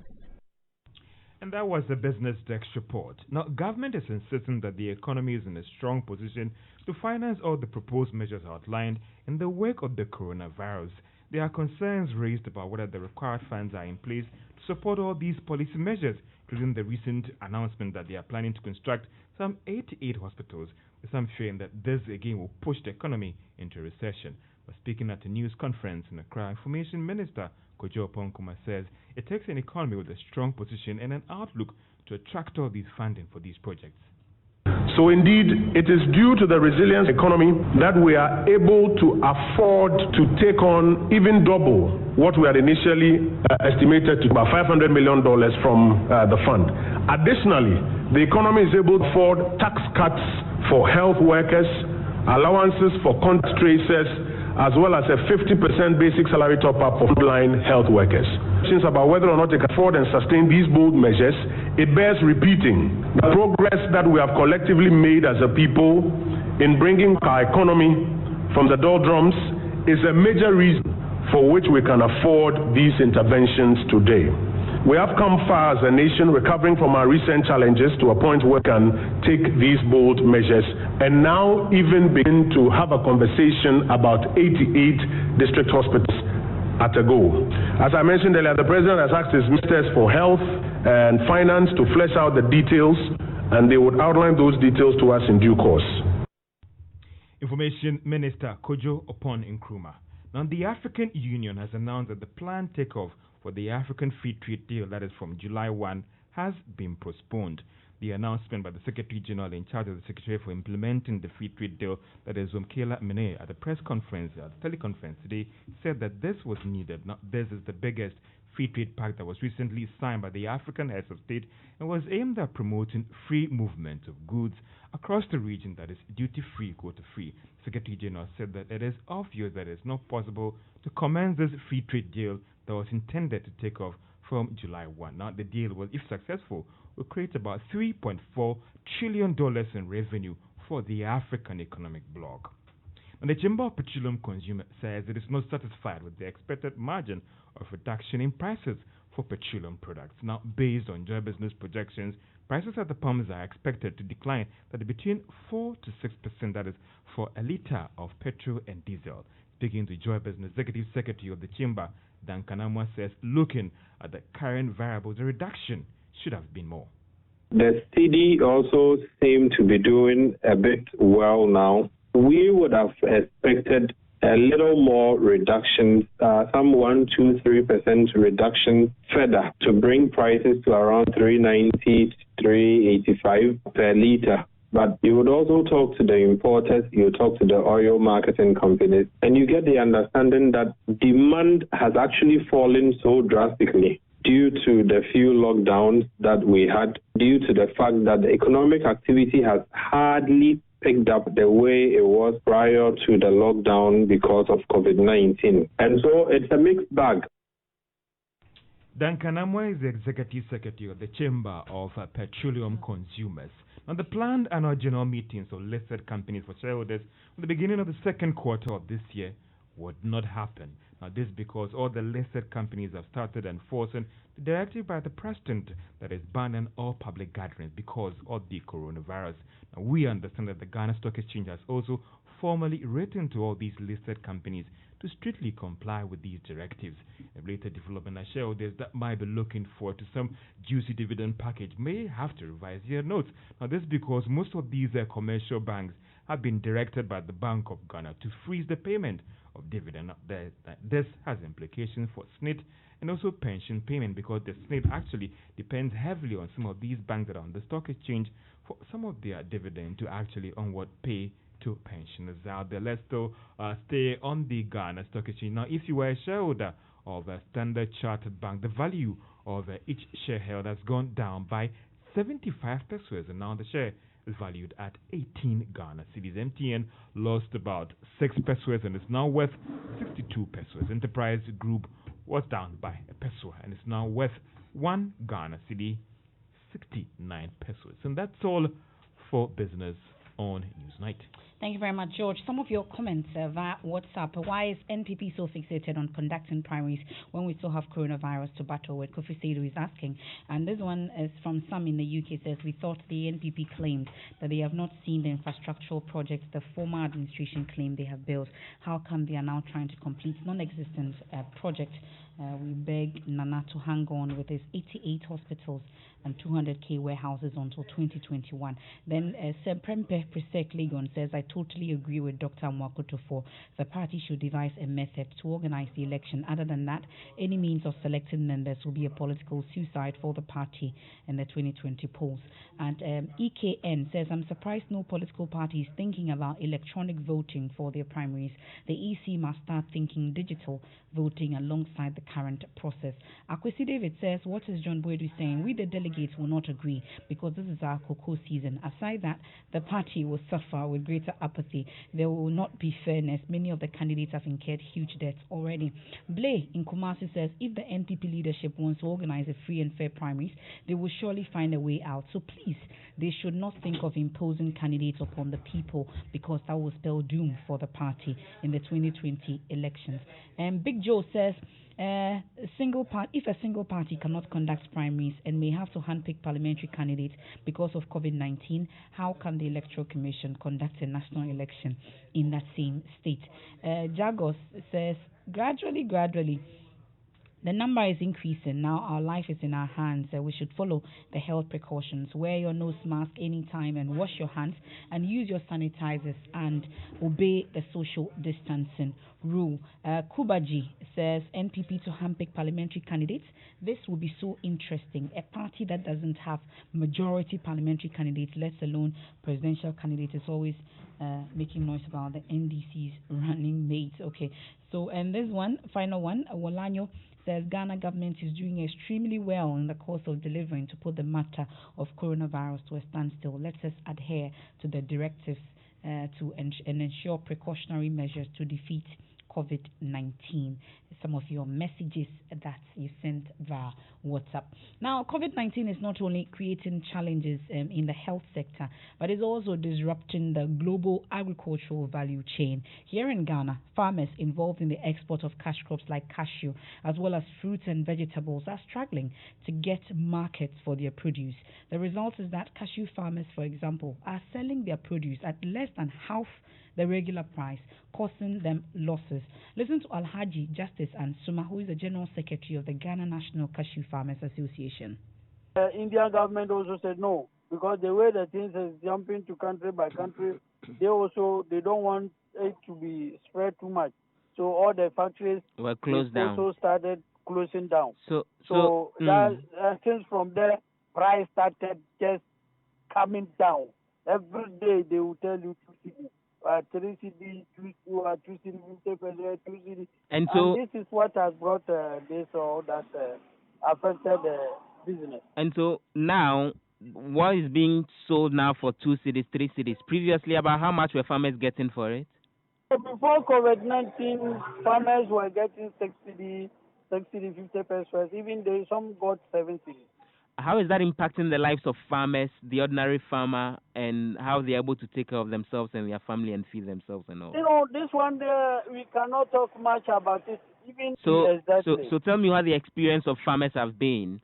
And that was the Business Desk report. Now, government is insisting that the economy is in a strong position to finance all the proposed measures outlined in the wake of the coronavirus. There are concerns raised about whether the required funds are in place to support all these policy measures, including the recent announcement that they are planning to construct some 88 hospitals, with some fearing that this again will push the economy into recession. But speaking at a news conference in Accra, Information Minister Kojo Oponkuma says it takes an economy with a strong position and an outlook to attract all these funding for these projects. So indeed, it is due to the resilient economy that we are able to afford to take on even double what we had initially estimated to about $500 million from the fund. Additionally, the economy is able to afford tax cuts for health workers, allowances for contact tracers, as well as a 50% basic salary top-up for frontline health workers. Since about whether or not they can afford and sustain these bold measures, it bears repeating. The progress that we have collectively made as a people in bringing our economy from the doldrums is a major reason for which we can afford these interventions today. We have come far as a nation, recovering from our recent challenges to a point where we can take these bold measures and now even begin to have a conversation about 88 district hospitals at a go. As I mentioned earlier, the President has asked his ministers for health and finance to flesh out the details, and they would outline those details to us in due course. Information Minister Kojo Opon Nkrumah. Now, the African Union has announced that the planned takeoff for the African Free Trade Deal, that is from July 1, has been postponed. The announcement by the Secretary General in charge of the Secretary for implementing the Free Trade Deal, that is Zumkela Mene, at the press conference, at the teleconference today, said that this was needed. Now, this is the biggest free trade pact that was recently signed by the African heads of state and was aimed at promoting free movement of goods across the region, that is duty-free, quota-free. Secretary General said that it is obvious that it is not possible to commence this free trade deal that was intended to take off from July 1. Now, the deal will, if successful, will create about $3.4 trillion in revenue for the African economic bloc. And the Chamber of Petroleum Consumers says it is not satisfied with the expected margin of reduction in prices for petroleum products. Now, based on Joy Business projections, prices at the pumps are expected to decline that between 4 to 6%, that is, for a litre of petrol and diesel. Speaking to Joy Business, Executive Secretary of the Chamber, Dan Kanamwa, says looking at the current variables, the reduction should have been more. The CD also seem to be doing a bit well now. We would have expected a little more reduction, some 1, 2, 3% reduction further to bring prices to around 390, 385 per litre. But you would also talk to the importers, you talk to the oil marketing companies, and you get the understanding that demand has actually fallen so drastically due to the few lockdowns that we had, due to the fact that the economic activity has hardly picked up the way it was prior to the lockdown because of COVID-19. And so it's a mixed bag. Dan Kanamwa is the Executive Secretary of the Chamber of Petroleum Consumers. Now, the planned annual general meetings of listed companies for shareholders at the beginning of the second quarter of this year would not happen. Now, this because all the listed companies have started enforcing the directive by the President that is banning all public gatherings because of the coronavirus. Now, we understand that the Ghana Stock Exchange has also formally written to all these listed companies to strictly comply with these directives. A related development, as shareholders that might be looking forward to some juicy dividend package may have to revise their notes. Now, this because most of these commercial banks have been directed by the Bank of Ghana to freeze the payment of dividend. This has implications for SNIT and also pension payment, because the SNIT actually depends heavily on some of these banks that are on the stock exchange for some of their dividend to actually onward pay to pensioners out there. Let's still stay on the Ghana Stock Exchange. Now, if you were a shareholder of a Standard Chartered Bank, the value of each share held has gone down by 75 pesos, and now the share is valued at 18 Ghana cedis. MTN lost about 6 pesos and is now worth 62 pesos. Enterprise Group was down by a peso and is now worth 1 Ghana cedi, 69 pesos. And that's all for business on Newsnight. Thank you very much, George. Some of your comments via WhatsApp. Why is NPP so fixated on conducting primaries when we still have coronavirus to battle with? Kofi Seidu is asking. And this one is from some in the UK. Says, we thought the NPP claimed that they have not seen the infrastructural projects the former administration claimed they have built. How come they are now trying to complete non-existent project? We beg Nana to hang on with his 88 hospitals and 200k warehouses until 2021. Then Semprempe Prisek Legon says, I totally agree with Dr. Mwakotofo. The party should devise a method to organize the election. Other than that, any means of selecting members will be a political suicide for the party in the 2020 polls. And EKN says, I'm surprised no political party is thinking about electronic voting for their primaries. The EC must start thinking digital voting alongside the current process. Akwesi David says, what is John Boyd saying? We the delegates will not agree because this is our cocoa season. Aside that, the party will suffer with greater apathy. There will not be fairness. Many of the candidates have incurred huge debts already. Blay in Kumasi says, if the NPP leadership wants to organize a free and fair primaries, they will surely find a way out. So please, they should not think of imposing candidates upon the people because that will spell doom for the party in the 2020 elections. And Big Joe says, if a single party cannot conduct primaries and may have to handpick parliamentary candidates because of COVID-19, how can the Electoral Commission conduct a national election in that same state? Jagos says, gradually, the number is increasing. Now our life is in our hands. We should follow the health precautions. Wear your nose mask anytime and wash your hands and use your sanitizers and obey the social distancing rule. Kubaji says NPP to handpick parliamentary candidates. This will be so interesting. A party that doesn't have majority parliamentary candidates, let alone presidential candidates, is always making noise about the NDC's running mates. Okay, so and this one, final one, Wolanyo says Ghana government is doing extremely well in the course of delivering to put the matter of coronavirus to a standstill. Let us adhere to the directives and ensure precautionary measures to defeat COVID-19. Some of your messages that you sent via WhatsApp. Now, COVID-19 is not only creating challenges in the health sector, but is also disrupting the global agricultural value chain. Here in Ghana, farmers involved in the export of cash crops like cashew, as well as fruits and vegetables, are struggling to get markets for their produce. The result is that cashew farmers, for example, are selling their produce at less than half the regular price, causing them losses. Listen to Alhaji Justice and Suma, who is the General Secretary of the Ghana National Cashew Farmers Association. Indian government also said no, because the way the things is jumping to country by country, they don't want it to be spread too much. So all the factories were closed down. Also started closing down. So that since from there, price started just coming down. Every day they will tell you 2 cedi. 3 cedi, 2 cedi, 2 cedi. And so this is what has brought this or that affected the business. And so now, what is being sold now for 2 cedis, 3 cedis? Previously, about how much were farmers getting for it? So before COVID-19, farmers were getting 6 cedi, 50 pesos. Even though some got 7 cedis. How is that impacting the lives of farmers, the ordinary farmer, and how they're able to take care of themselves and their family and feed themselves and all? You know, this one we cannot talk much about it. Even so tell me how the experience of farmers have been,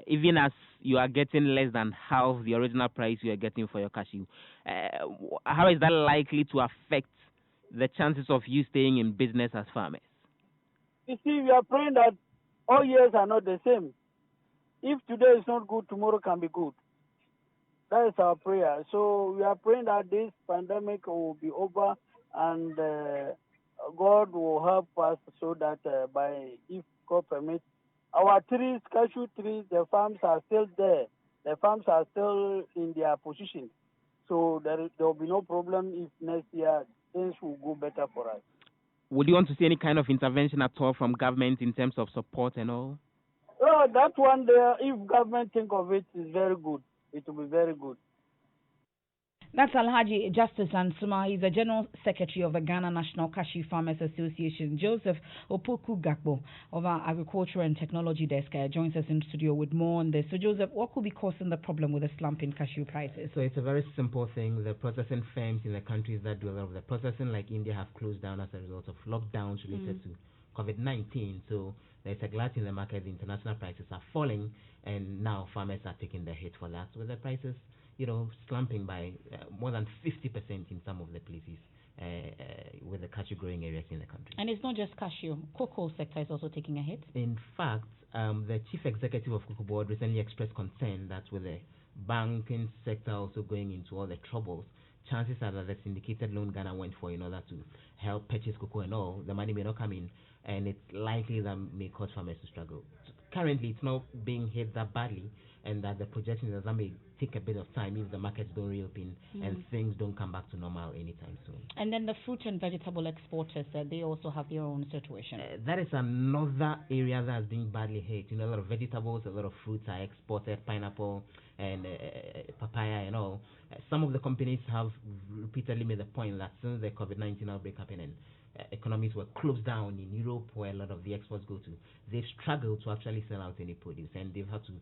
even as you are getting less than half the original price you are getting for your cashew. How is that likely to affect the chances of you staying in business as farmers? You see, we are praying that all years are not the same. If today is not good, tomorrow can be good. That is our prayer. So we are praying that this pandemic will be over and God will help us so that if God permits, our trees, cashew trees, the farms are still there. The farms are still in their position. So there will be no problem if next year things will go better for us. Would you want to see any kind of intervention at all from government in terms of support and all? Oh, that one there, if government think of it, is very good. It will be very good. That's Alhaji Justice Ansuma. He's the General Secretary of the Ghana National Cashew Farmers Association. Joseph Opoku Gakpo of our Agriculture and Technology Desk joins us in studio with more on this. So, Joseph, what could be causing the problem with the slump in cashew prices? So it's a very simple thing. The processing firms in the countries that do a lot of the processing, like India, have closed down as a result of lockdowns related to COVID-19. So there's a glut in the market. The international prices are falling, and now farmers are taking the hit for that. With the prices, slumping by more than 50% in some of the places with the cashew growing areas in the country. And it's not just cashew. Cocoa sector is also taking a hit. In fact, the chief executive of Cocoa Board recently expressed concern that with the banking sector also going into all the troubles, chances are that the syndicated loan Ghana went for in order to help purchase cocoa and all, the money may not come in, and it's likely that may cause farmers to struggle. Currently, it's not being hit that badly, and that the projection is that may take a bit of time if the markets don't reopen and things don't come back to normal anytime soon. And then the fruit and vegetable exporters, they also have their own situation. That is another area that has been badly hit. A lot of vegetables, a lot of fruits are exported, pineapple and papaya and all. Some of the companies have repeatedly made the point that since the COVID-19 outbreak happened and economies were closed down in Europe, where a lot of the exports go to, they've struggled to actually sell out any produce, and they've had to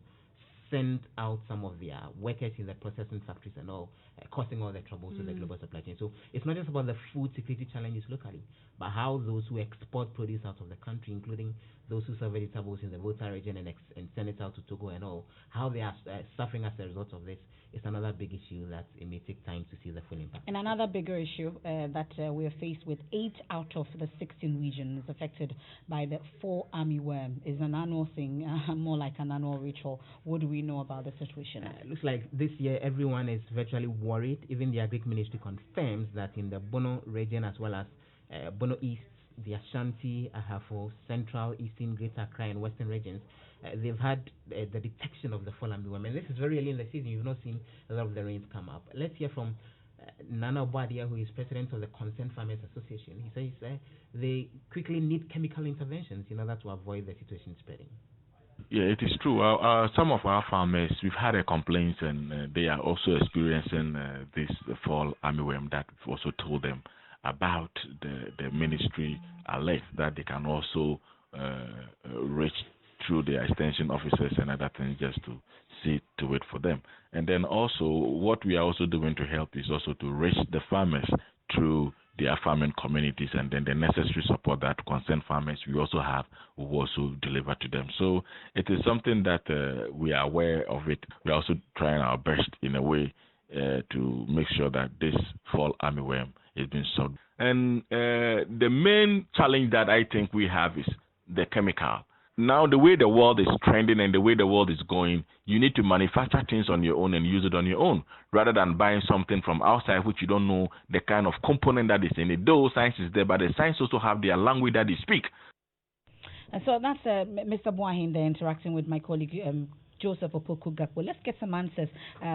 send out some of their workers in the processing factories and all, causing all the troubles to the global supply chain. So it's not just about the food security challenges locally, but how those who export produce out of the country, including those who sell vegetables in the Volta region and send it out to Togo and all, how they are suffering as a result of this is another big issue that it may take time to see the full impact. And another bigger issue that we are faced with, 8 out of the 16 regions affected by the fall armyworm is an annual thing, more like an annual ritual. What do we know about the situation? Looks like this year everyone is virtually worried. Even the Agric Ministry confirms that in the Bono region as well as Bono East, the Ashanti, Ahafo, Central, Eastern, Greater Accra and Western regions, they've had the detection of the fall armyworm. And this is very early in the season. You've not seen a lot of the rains come up. Let's hear from Nana Obadia, who is president of the Concerned Farmers Association. He says they quickly need chemical interventions in order to avoid the situation spreading. Yeah, it is true. Some of our farmers, we've had a complaint, and they are also experiencing this fall armyworm that we've also told them about. The ministry alert that they can also reach through their extension officers and other things just to see to it for them. And then also what we are also doing to help is also to reach the farmers through their farming communities, and then the necessary support that concerned farmers we also have will also deliver to them. So it is something that we are aware of it. We are also trying our best in a way to make sure that this fall armyworm is being solved. And the main challenge that I think we have is the chemical. Now, the way the world is trending and the way the world is going, you need to manufacture things on your own and use it on your own, rather than buying something from outside which you don't know the kind of component that is in it. Though science is there, but the science also have their language that they speak. And so that's Mr. Boahin there interacting with my colleague Joseph Opoku Gakpo. Let's get some answers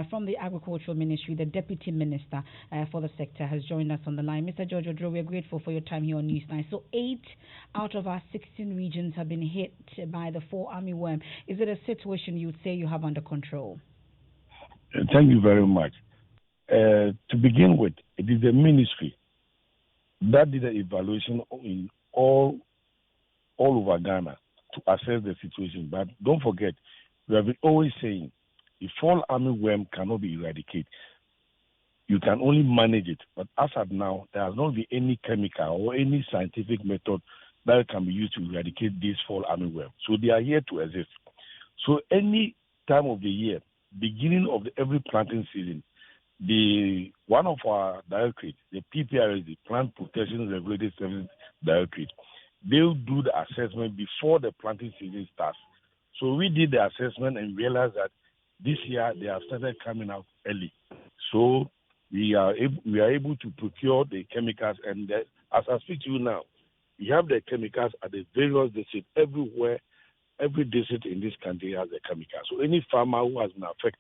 from the Agricultural Ministry. The Deputy Minister for the sector has joined us on the line. Mr. George Odro, we are grateful for your time here on Newsnight. So 8 out of our 16 regions have been hit by the fall armyworm. Is it a situation you would say you have under control? Thank you very much. To begin with, it is the ministry that did an evaluation in all over Ghana to assess the situation. But don't forget, we have been always saying the fall armyworm cannot be eradicated. You can only manage it. But as of now, there has not been any chemical or any scientific method that can be used to eradicate this fall armyworm. So they are here to exist. So any time of the year, beginning of every planting season, one of our directorates, the PPRS, the Plant Protection Regulatory Services Directorate, they'll do the assessment before the planting season starts. So we did the assessment and realized that this year they have started coming out early. So we are able to procure the chemicals, and as I speak to you now, we have the chemicals at the various districts everywhere. Every district in this country has a chemical. So any farmer who has been affected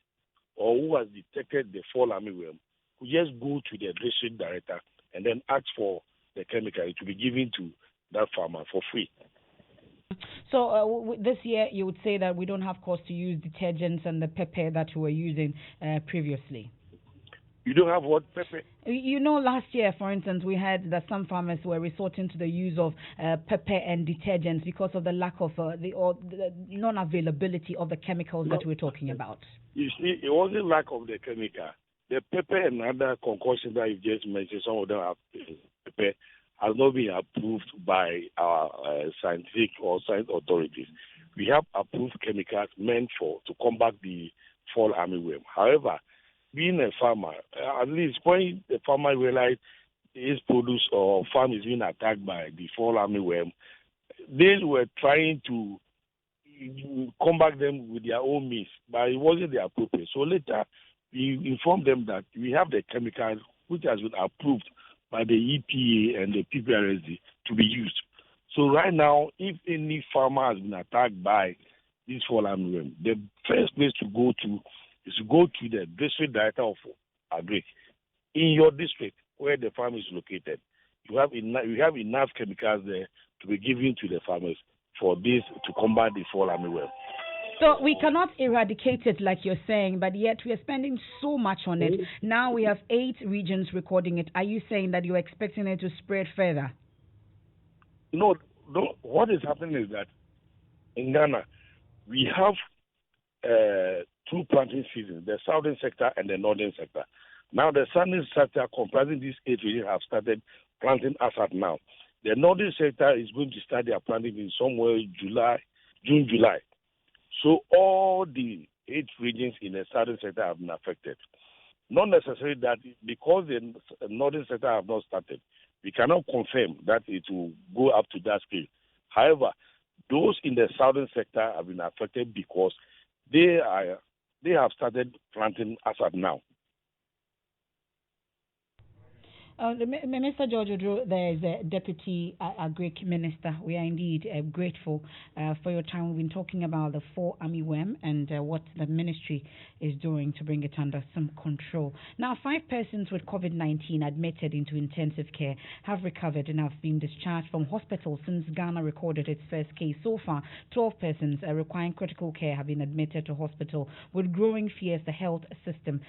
or who has detected the fall armyworm could just go to the district director and then ask for the chemical. It will be given to that farmer for free. So this year, you would say that we don't have cause to use detergents and the pepper that we were using previously. You don't have what, pepper? You know, last year, for instance, we heard that some farmers were resorting to the use of pepper and detergents because of the lack of the non-availability of the chemicals that we're talking about. You see, it wasn't lack of the chemical. The pepper and other concoctions that you just mentioned, some of them have pepper, has not been approved by our scientific or science authorities. We have approved chemicals meant to combat the fall armyworm. However, being a farmer, at least when the farmer realized his produce or farm is being attacked by the fall armyworm, they were trying to combat them with their own means, but it wasn't the appropriate. So later, we informed them that we have the chemicals which has been approved by the EPA and the PPRSD to be used. So right now, if any farmer has been attacked by this fall armyworm, the first place to go to is to go to the district director of Agric in your district where the farm is located. You have enough chemicals there to be given to the farmers for this to combat the fall armyworm. So we cannot eradicate it like you're saying, but yet we are spending so much on it. Now we have 8 regions recording it. Are you saying that you're expecting it to spread further? No. What is happening is that in Ghana, we have 2 planting seasons, the southern sector and the northern sector. Now the southern sector comprising these 8 regions have started planting as at now. The northern sector is going to start their planting in somewhere June, July. So all the 8 regions in the southern sector have been affected. Not necessarily that because the northern sector have not started, we cannot confirm that it will go up to that scale. However, those in the southern sector have been affected because they have started planting as of now. Mr. George Odro, there is a Deputy Agric Minister. We are indeed grateful for your time. We've been talking about the fall armyworm and what the ministry is doing to bring it under some control. Now, 5 persons with COVID-19 admitted into intensive care have recovered and have been discharged from hospital since Ghana recorded its first case. So far, 12 persons requiring critical care have been admitted to hospital, with growing fears the health system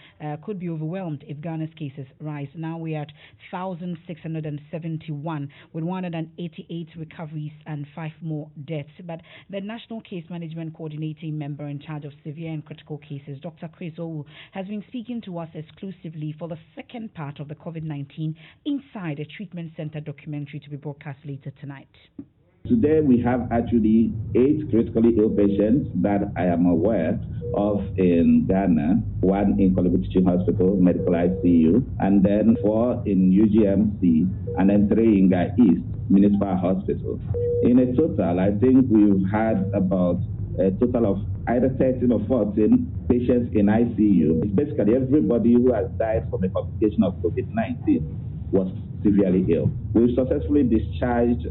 could be overwhelmed if Ghana's cases rise. Now we are at 1,671 with 188 recoveries and 5 more deaths. But the National Case Management Coordinating Member in charge of severe and critical cases, Dr. Chris Owu, has been speaking to us exclusively for the second part of the COVID-19 Inside a Treatment Center documentary to be broadcast later tonight. Today we have actually 8 critically ill patients that I am aware of in Ghana, 1 in Kolaba Teaching Hospital, Medical ICU, and then 4 in UGMC, and then 3 in Ghana East Municipal Hospital. In a total, I think we've had about a total of either 13 or 14 patients in ICU. It's basically everybody who has died from a complication of COVID-19 was severely ill. We've successfully discharged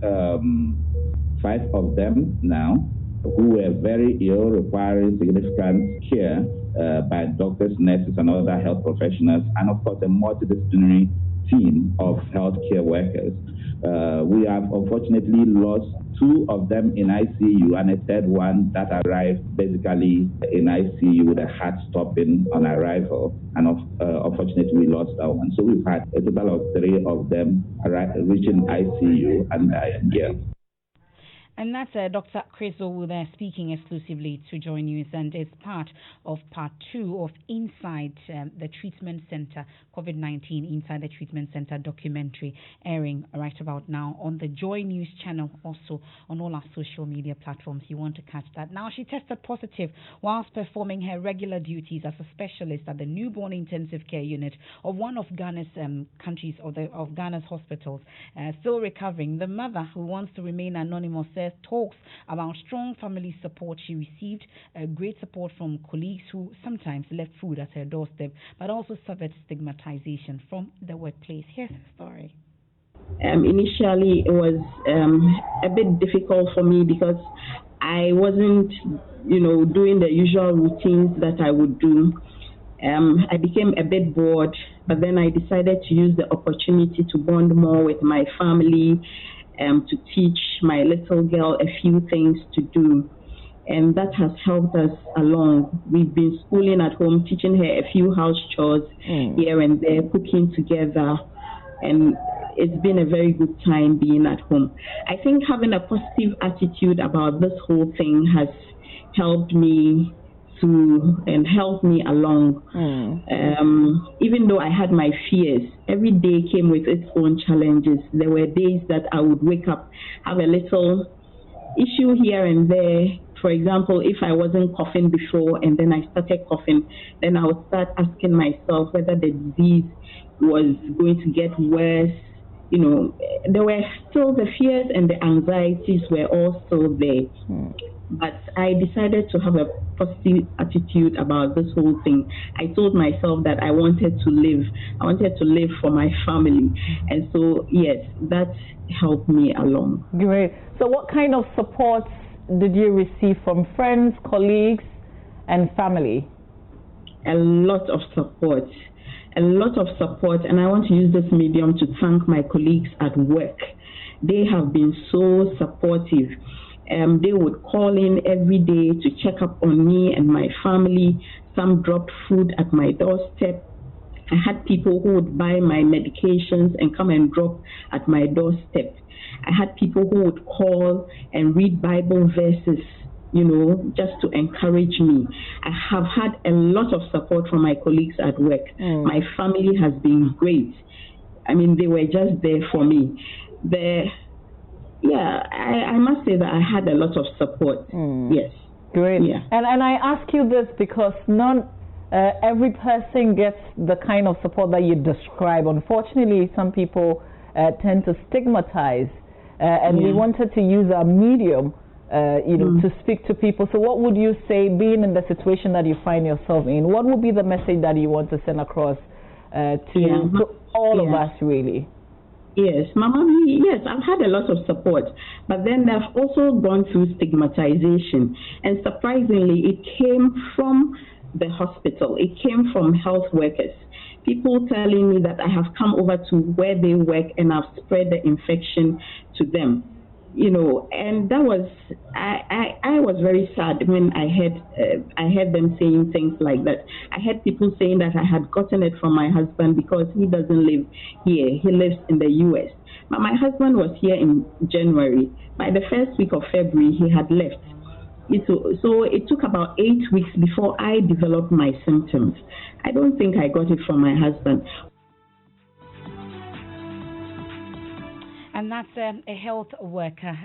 5 of them now who were very ill, requiring significant care by doctors, nurses, and other health professionals, and of course a multidisciplinary team of healthcare workers. We have unfortunately lost 2 of them in ICU and a 3rd one that arrived basically in ICU with a heart stopping on arrival, and unfortunately we lost that one. So we've had a total of 3 of them reaching ICU and dying here. And that's Dr. Chris Owu there speaking exclusively to Joy News, and it's part of part 2 of Inside the Treatment Center, COVID-19 Inside the Treatment Center documentary, airing right about now on the Joy News channel, also on all our social media platforms. You want to catch that. Now, she tested positive whilst performing her regular duties as a specialist at the newborn intensive care unit of one of Ghana's of Ghana's hospitals. Still recovering, the mother, who wants to remain anonymous, says talks about strong family support she received, great support from colleagues who sometimes left food at her doorstep, but also suffered stigmatization from the workplace. Here's her story. Initially, it was a bit difficult for me because I wasn't, doing the usual routines that I would do. I became a bit bored, but then I decided to use the opportunity to bond more with my family to teach my little girl a few things to do. And that has helped us along. We've been schooling at home, teaching her a few house chores here and there, cooking together. And it's been a very good time being at home. I think having a positive attitude about this whole thing has helped me and helped me along. Even though I had my fears, every day came with its own challenges. There were days that I would wake up, have a little issue here and there. For example, if I wasn't coughing before and then I started coughing, then I would start asking myself whether the disease was going to get worse. You know, there were still the fears and the anxieties were all still there. But I decided to have a positive attitude about this whole thing. I told myself that I wanted to live. I wanted to live for my family. And so, yes, that helped me along. Great. So what kind of support did you receive from friends, colleagues, and family? A lot of support. A lot of support. And I want to use this medium to thank my colleagues at work. They have been so supportive. They would call in every day to check up on me and my family. Some dropped food at my doorstep. I had people who would buy my medications and come and drop at my doorstep. I had people who would call and read Bible verses, you know, just to encourage me. I have had a lot of support from my colleagues at work. My family has been great. I mean, they were just there for me. I must say that I had a lot of support. Yes. Great. Yeah. And I ask you this because not every person gets the kind of support that you describe. Unfortunately, some people tend to stigmatize, and we wanted to use our medium, to speak to people. So what would you say, being in the situation that you find yourself in, what would be the message that you want to send across to all of us, really? Yes, Mama, yes, I've had a lot of support, but then I've also gone through stigmatization, and surprisingly, it came from the hospital. It came from health workers. People telling me that I have come over to where they work and I've spread the infection to them. You know, and that was I was very sad when I heard them saying things like that. I heard people saying that I had gotten it from my husband because he doesn't live here. He lives in the US. But my husband was here in January. By the first week of February, he had left. So it took about 8 weeks before I developed my symptoms. I don't think I got it from my husband. And that's a health worker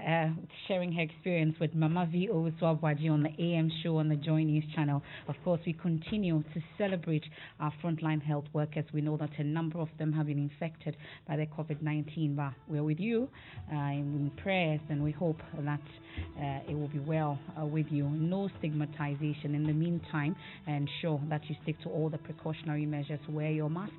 sharing her experience with Mama V. Owusu-Abwaji on the AM show on the Joy News channel. Of course, we continue to celebrate our frontline health workers. We know that a number of them have been infected by the COVID-19, but we're with you in prayers, and we hope that it will be well with you. No stigmatization. In the meantime, ensure that you stick to all the precautionary measures. Wear your masks,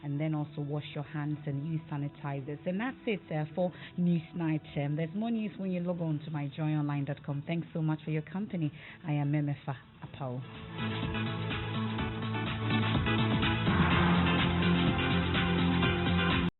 and then also wash your hands and use sanitizers. And that's it for Newsnight. There's more news when you log on to myjoyonline.com. Thanks so much for your company. I am Emefa Apawu.